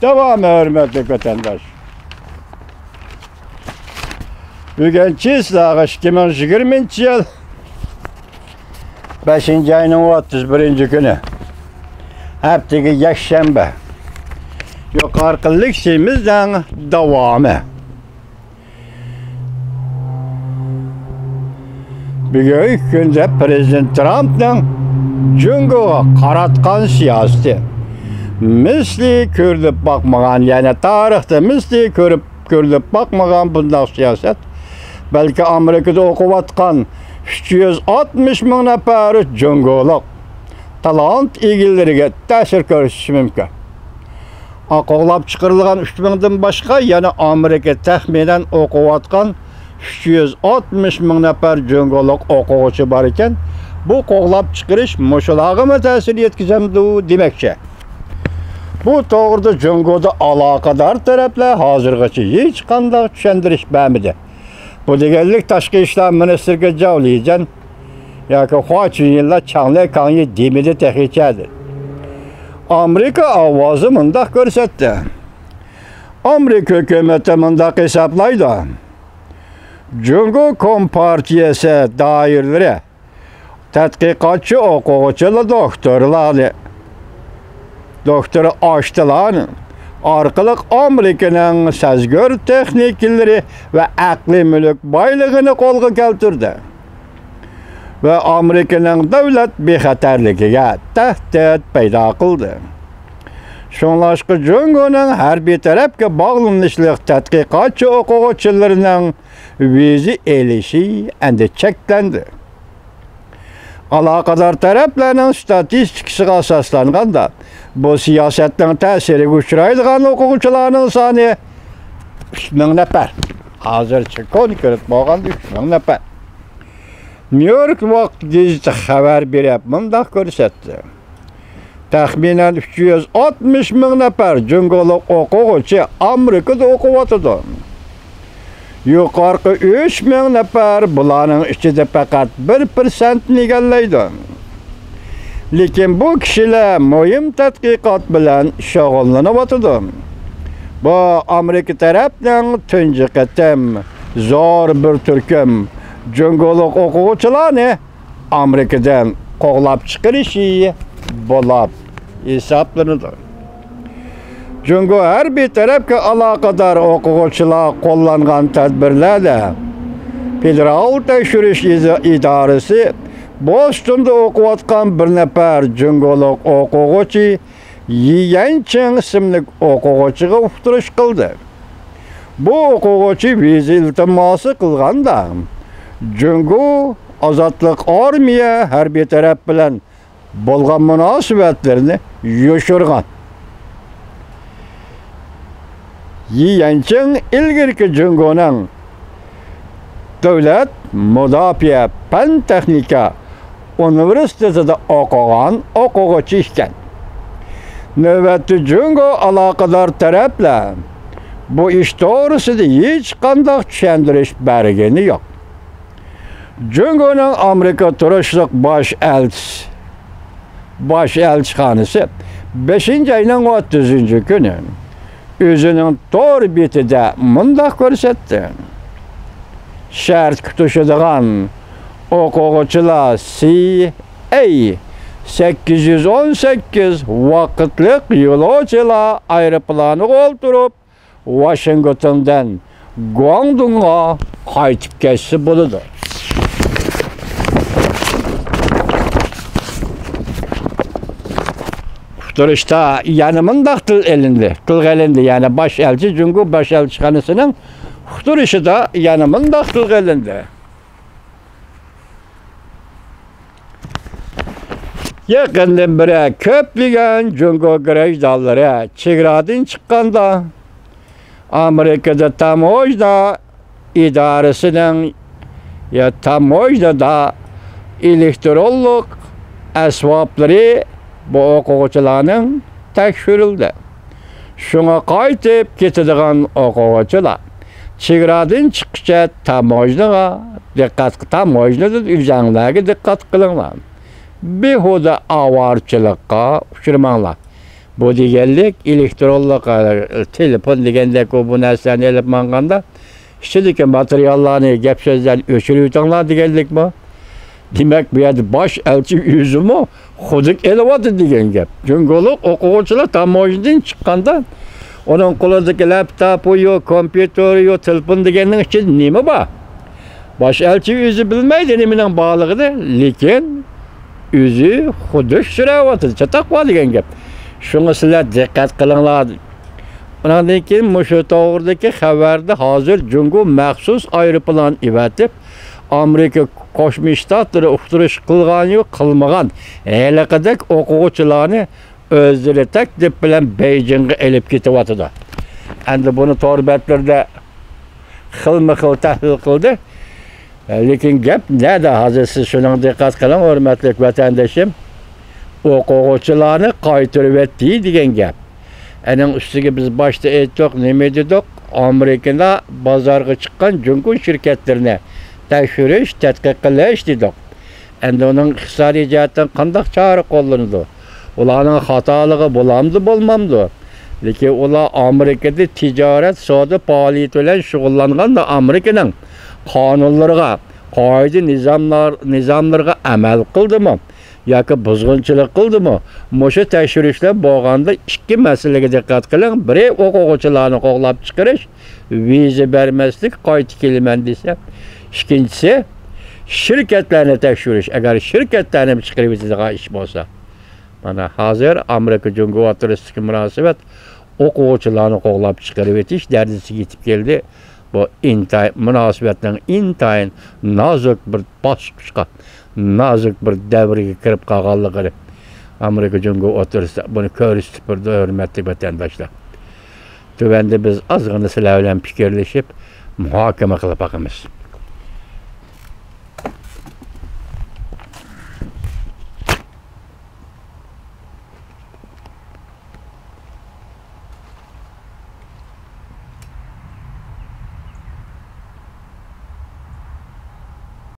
Devam hürmetli vatandaş. Bugün çizlağı 2020 yıl 5. ayının 31. günü. Haftaki yaşşembe. Yukarılık şeyimizden devamı. Bugün günde Prezident Trump'ın Cungo'ya qaratqan siyaseti. Misli körülüp bakmagan, yani tarihte misli körülüp bakmagan bunday siyaset. Belki Amerika'da okuvatkan 360 bin neferi Cungoluk talant ilgilileriga ta'sir ko'rsatishi mumkin. Qo'llab chiqarilgan 3000 dan boshqa yana Amerika taxminan o'qiyotgan 360 bin nafar Cungoluk o'quvchi bor ekan. Bu qo'llab chiqarish mushularga ta'sir yetkazamdi demoqchi. Bu to'g'rida Jungoda aloqador taraflar hozirgacha hech qanday tushuntirish bermadi. Bu deganlik Tashqi ishlar ministriga javlijan yoki xo'jayinlar changlay kangi demidi tehichadi. Amerika ovozi mundaq ko'rsatdi. Amerika hukumati mundaq hisoblaydi. Jungo kompartiyasi doiralari tadqiqotchi o'quvchilar doktora ochdilar orqali Amerikaning sazgor texnikalari va aqliy mulk boyligini qo'lga keltirdi. Ve Amerika'nın davlat bexatarligiga tahdid paydo qildi. Shunlashqa Jungoning harbiy tarafga bog'lanishlik tadqiqotchi o'quvchilarining viza elishi endi cheklandi. Aloqador taraflarning statistikasiga asoslanganda bu siyosatning ta'siriga uchraydigan o'quvchilarning soni 3000 nafar. Hozircha konkret bo'lganda 3000 nafar. New York vaqt gazeti xabar berib, mundaq ko'rsatdi. Taxminan 360 bin nafar Jungoluk o'quvchi Amerikada o'qiyotdi. Yuqorqi 3 bin nafar bularning ichida faqat 1% egallaydi. Lekin bu kishilar muhim tadqiqot bilan shug'ullanyapti. Bu Amerika tarafining tunji qatam zo'r bir turkum Jungoluk o'quvchilarni Amerikadan qo'g'lab chiqarishi bo'lib hisoblanadi. Jungo harbiy tarafga aloqador o'quvchilar qo'llangan tadbirlarda Federal tekshirish idorasi Bostonda o'qiyotgan bir nafar Jungoluk o'quvchi Yiyanching ismli o'quvchiga uqtirish qildi. Bu o'quvchi viza iltimosi qilganda Jungo ozodlik armiya harbiy taraf bilan bo'lgan munosabatlarni yoshirgan. Yiyanching ilgirki Jungoning davlat mudofaa fan texnika universitetida o'qigan o'quvchi ekan. Navbatda Jungo aloqador taraflar bu ish to'g'risida hech qanday tushuntirish bergani yo'q. Jungoning Amerika turishliq bosh elchixonasi 5. ayning 30 kuni o'zining to'r betida mundaq ko'rsatdi. Shart kutishadigan o'quvchilar CA 818 vaqtliq yo'lovchilar aeroplaniga o'tirib Washingtondan Guangdongga qaytib ketsa bo'ladi. Turishda yani mundaq tilga ilindi, yani bosh elchi Jungo bosh elchixonasining turishida yani mundaq tilga ilindi. Yaqindan beri ko'plagan Jungo grajdonlari chegaradan chiqqanda Amerikada tamojna idorasining tamojdada elektronlik asboblari bu o'quvchilarning tekshirildi. Shunga qaytib ketadigan o'quvchilar chegaradan chiqishda tamojnaga diqqat qilinglar. Behuda avarchilikqa uchramanglar. Bu deganlik elektronlik telefon degandek bu narsani elib manganda ichidagi materiallarni gap so'zlarni o'chirib o'tinglar deganlikmi? Demak bu yerda bosh elchi o'zimi xudik elyapti degan gap. Jungolik o'quvchilar tamoyildan chiqqanda onun qo'lidagi laptopi yo'q, kompyuteri yo'q, telefon deganning ichida nima bor? Bosh elchi o'zi bilmaydi nimaning borligini, lekin o'zi xudik so'rayapti, chataqva degan gap. Shunga sizlar diqqat qilinglar. Undan keyin mushu to'g'ridagi xabarda hozir Jungo maxsus aeroplan evatib Amerika Qo'shma Shtatlari uqtirish qilgan yo'q, qilmagan haliqadek o'quvchilarni o'zlari taklif bilan Beijingga elib ketyapti. Endi buni to'rbatlarda xilma-xil tahlil qildi. Lekin gap nada hozir siz shuning diqqat qiling, hurmatli vatandoshim. O'quvchilarni qaytarib etdi degan gap. Aning ustiga biz boshda aytdik, nima dedik? Amerikada bozorga chiqqan Jungo shirkatlarini tekshirish, tadqiq qilish dedik. Endi uning iqtisodiy jihatdan qanday chora qo'llanadi? Ularning xatoligi bo'lamdi, bo'lmamdi? Lekin ular Amerikada tijorat, savdo faoliyati bilan shug'ullanganda Amerikaning qonunlariga, qoida nizomlarga amal qildimi? yoki buzg'unchilik qildimi? Mushu tekshirishlar bo'lganda ikki masalaga diqqat qiling. Biri o'quvchilarni qo'g'lab chiqarish, viza bermaslik, qaytib kelaman desa. Ikkinchisi shirkatlarni tekshirish. Agar shirkatlarni chiqarib yetadigan ish bo'lsa. Mana hozir Amerika Jungo o'rtasidagi munosabat o'quvchilarni qo'g'lab chiqarib yetish darajasiga yetib keldi. Bu munosabatning intayin nozik bir bosqichga, nozik bir davrga kirib qolganligini Amerika Jungo o'rtasida buni ko'rsatib turdi, hurmatli vatandoshlar. Tuvanda biz ozgina sizlar bilan fikrlashib, muhokama qilib boqamiz.